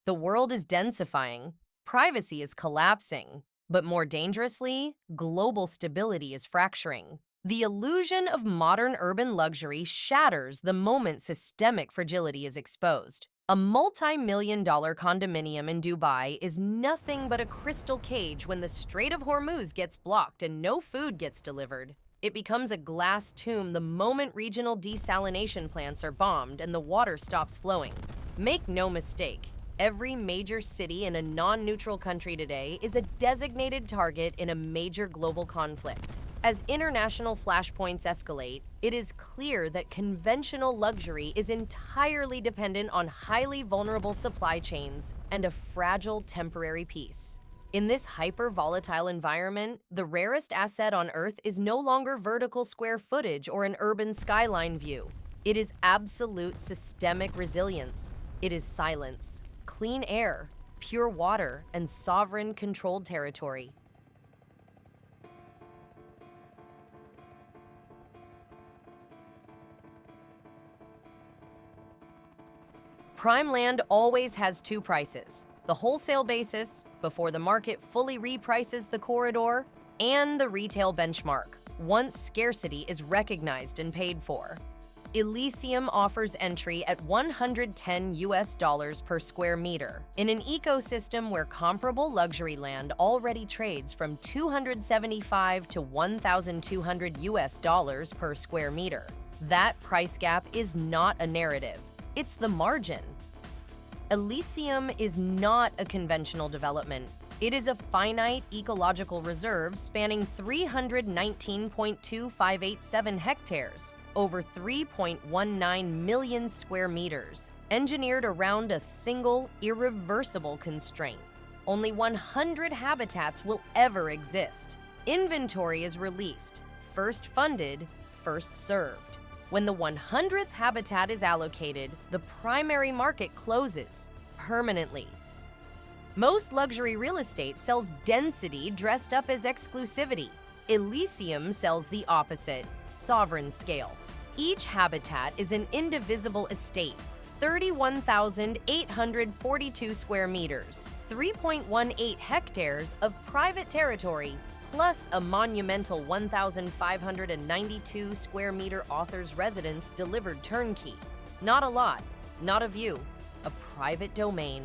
The world is densifying, privacy is collapsing, but more dangerously, global stability is fracturing. The illusion of modern urban luxury shatters the moment systemic fragility is exposed. A multi-million-dollar condominium in Dubai is nothing but a crystal cage when the Strait of Hormuz gets blocked and no food gets delivered. It becomes a glass tomb the moment regional desalination plants are bombed and the water stops flowing. Make no mistake, every major city in a non-neutral country today is a designated target in a major global conflict. As international flashpoints escalate, it is clear that conventional luxury is entirely dependent on highly vulnerable supply chains and a fragile temporary peace. In this hyper-volatile environment, the rarest asset on Earth is no longer vertical square footage or an urban skyline view. It is absolute systemic resilience. It is silence, clean air, pure water, and sovereign controlled territory. Prime land always has two prices: the wholesale basis, before the market fully reprices the corridor, and the retail benchmark, once scarcity is recognized and paid for. ELYSIUM offers entry at $110 per square meter in an ecosystem where comparable luxury land already trades from $275 to $1,200 per square meter. That price gap is not a narrative. It's the margin. ELYSIUM is not a conventional development. It is a finite ecological reserve spanning 319.2587 hectares, over 3.19 million square meters, engineered around a single, irreversible constraint. Only 100 habitats will ever exist. Inventory is released, first funded, first served. When the 100th habitat is allocated, the primary market closes permanently. Most luxury real estate sells density dressed up as exclusivity. ELYSIUM sells the opposite, sovereign scale. Each habitat is an indivisible estate, 31,842 square meters, 3.18 hectares of private territory, plus a monumental 1,592 square meter author's residence delivered turnkey. Not a lot, not a view, a private domain.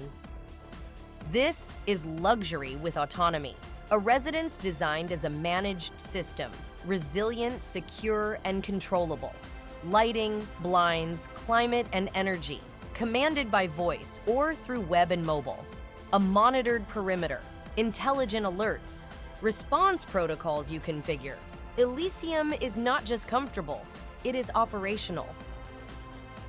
This is luxury with autonomy, a residence designed as a managed system, resilient, secure, and controllable. Lighting, blinds, climate, and energy, commanded by voice or through web and mobile. A monitored perimeter, intelligent alerts, response protocols you configure. ELYSIUM is not just comfortable, it is operational.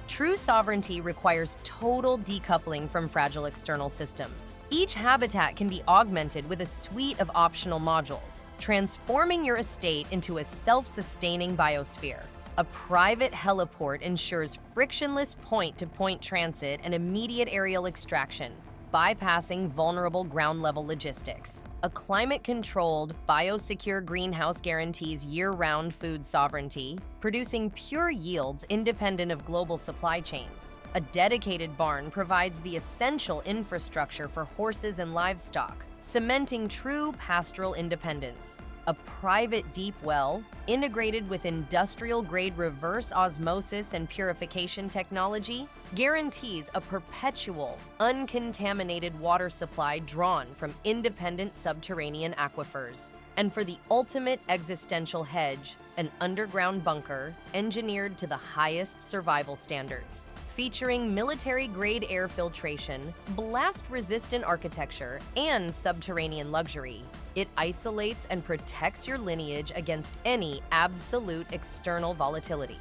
True sovereignty requires total decoupling from fragile external systems. Each habitat can be augmented with a suite of optional modules, transforming your estate into a self-sustaining biosphere. A private heliport ensures frictionless point-to-point transit and immediate aerial extraction, bypassing vulnerable ground-level logistics. A climate-controlled, biosecure greenhouse guarantees year-round food sovereignty, producing pure yields independent of global supply chains. A dedicated barn provides the essential infrastructure for horses and livestock, cementing true pastoral independence. A private deep well, integrated with industrial-grade reverse osmosis and purification technology, guarantees a perpetual, uncontaminated water supply drawn from independent subterranean aquifers. And for the ultimate existential hedge, an underground bunker engineered to the highest survival standards, featuring military-grade air filtration, blast-resistant architecture, and subterranean luxury. It isolates and protects your lineage against any absolute external volatility.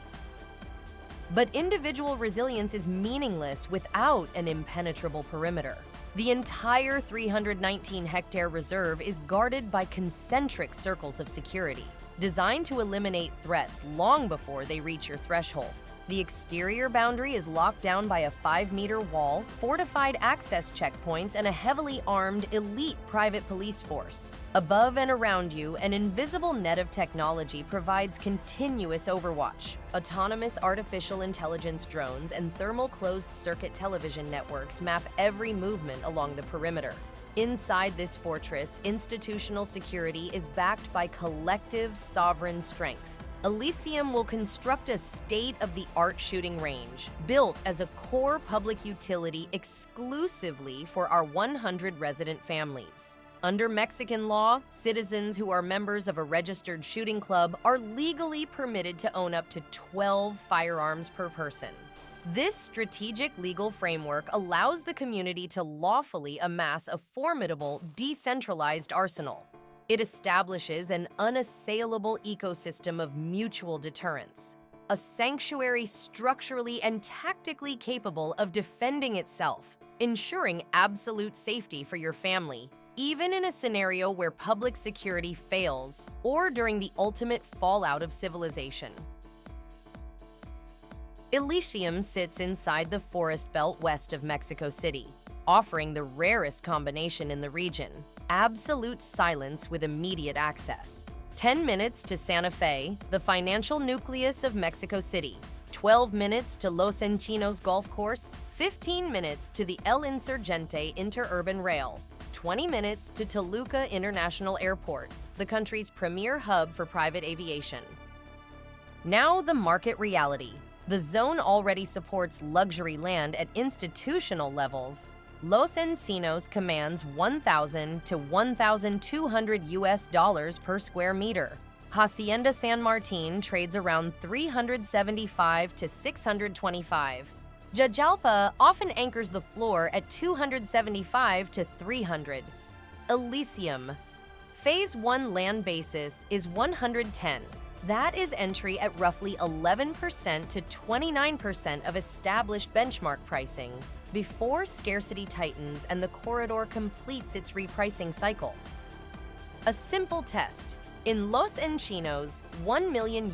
But individual resilience is meaningless without an impenetrable perimeter. The entire 319-hectare reserve is guarded by concentric circles of security, designed to eliminate threats long before they reach your threshold. The exterior boundary is locked down by a 5-meter wall, fortified access checkpoints, and a heavily armed, elite private police force. Above and around you, an invisible net of technology provides continuous overwatch. Autonomous artificial intelligence drones and thermal closed-circuit television networks map every movement along the perimeter. Inside this fortress, institutional security is backed by collective sovereign strength. ELYSIUM will construct a state-of-the-art shooting range, built as a core public utility exclusively for our 100 resident families. Under Mexican law, citizens who are members of a registered shooting club are legally permitted to own up to 12 firearms per person. This strategic legal framework allows the community to lawfully amass a formidable, decentralized arsenal. It establishes an unassailable ecosystem of mutual deterrence, a sanctuary structurally and tactically capable of defending itself, ensuring absolute safety for your family, even in a scenario where public security fails or during the ultimate fallout of civilization. ELYSIUM sits inside the forest belt west of Mexico City, offering the rarest combination in the region: absolute silence with immediate access. 10 minutes to Santa Fe, the financial nucleus of Mexico City. 12 minutes to Los Encinos Golf Course. 15 minutes to the El Insurgente Interurban Rail. 20 minutes to Toluca International Airport, the country's premier hub for private aviation. Now the market reality. The zone already supports luxury land at institutional levels. Los Encinos commands $1,000 to $1,200 per square meter. Hacienda San Martin trades around $375 to $625. Jajalpa often anchors the floor at $275 to $300. ELYSIUM. Phase 1 land basis is $110. That is entry at roughly 11% to 29% of established benchmark pricing, before scarcity tightens and the corridor completes its repricing cycle. A simple test. In Los Encinos, $1 million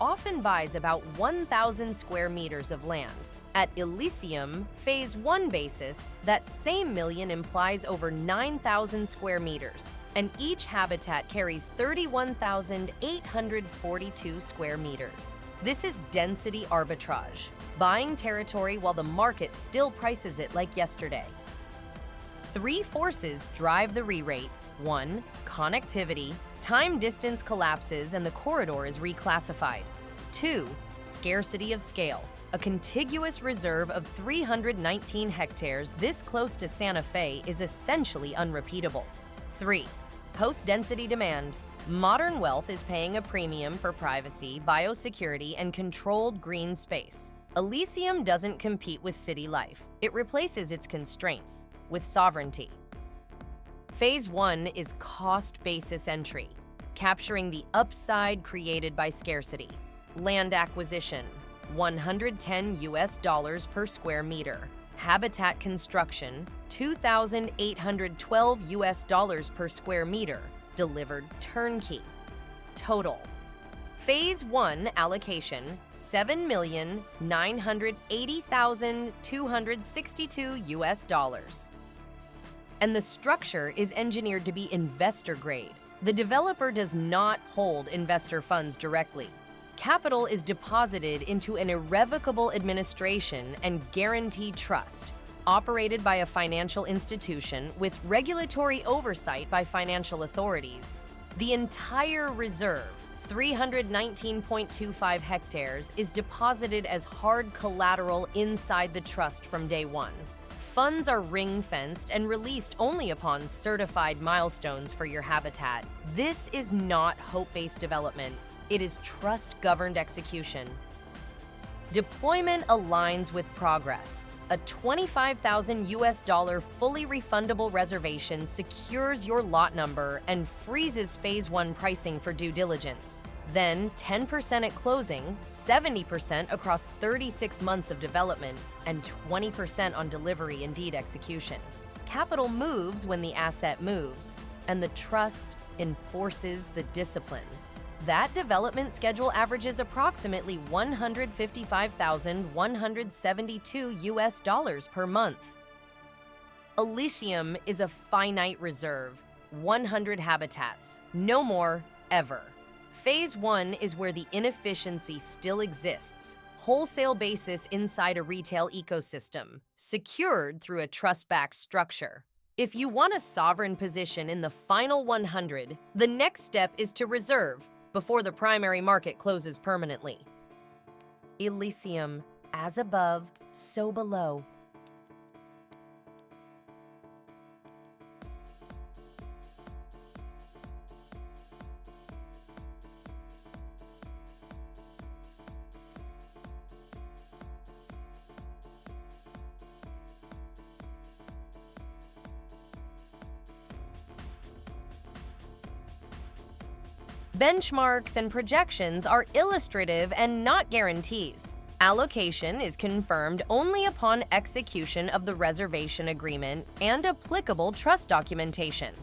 often buys about 1,000 square meters of land. At ELYSIUM, Phase 1 basis, that same million implies over 9,000 square meters, and each habitat carries 31,842 square meters. This is density arbitrage, buying territory while the market still prices it like yesterday. 3 forces drive the re-rate. 1. Connectivity. Time-distance collapses and the corridor is reclassified. 2. Scarcity of scale. A contiguous reserve of 319 hectares this close to Santa Fe is essentially unrepeatable. 3. Post-density demand. Modern wealth is paying a premium for privacy, biosecurity, and controlled green space. ELYSIUM doesn't compete with city life. It replaces its constraints with sovereignty. Phase 1 is cost-basis entry, capturing the upside created by scarcity. Land acquisition, $110 per square meter. Habitat construction, $2,812 per square meter, delivered turnkey. Total. Phase 1 allocation, $7,980,262. And the structure is engineered to be investor grade. The developer does not hold investor funds directly. Capital is deposited into an irrevocable administration and guaranteed trust, operated by a financial institution with regulatory oversight by financial authorities. The entire reserve, 319.25 hectares, is deposited as hard collateral inside the trust from day one. Funds are ring-fenced and released only upon certified milestones for your habitat. This is not hope-based development. It is trust-governed execution. Deployment aligns with progress. A $25,000 fully refundable reservation secures your lot number and freezes Phase 1 pricing for due diligence. Then 10% at closing, 70% across 36 months of development, and 20% on delivery and deed execution. Capital moves when the asset moves, and the trust enforces the discipline. That development schedule averages approximately $155,172 per month. ELYSIUM is a finite reserve, 100 habitats, no more, ever. Phase 1 is where the inefficiency still exists, wholesale basis inside a retail ecosystem, secured through a trust-backed structure. If you want a sovereign position in the final 100, the next step is to reserve before the primary market closes permanently. ELYSIUM, as above, so below. Benchmarks and projections are illustrative and not guarantees. Allocation is confirmed only upon execution of the reservation agreement and applicable trust documentation.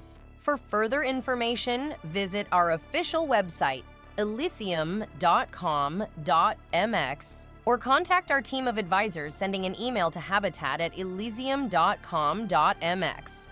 For further information, visit our official website, elysium.com.mx, or contact our team of advisors sending an email to habitat@elysium.com.mx.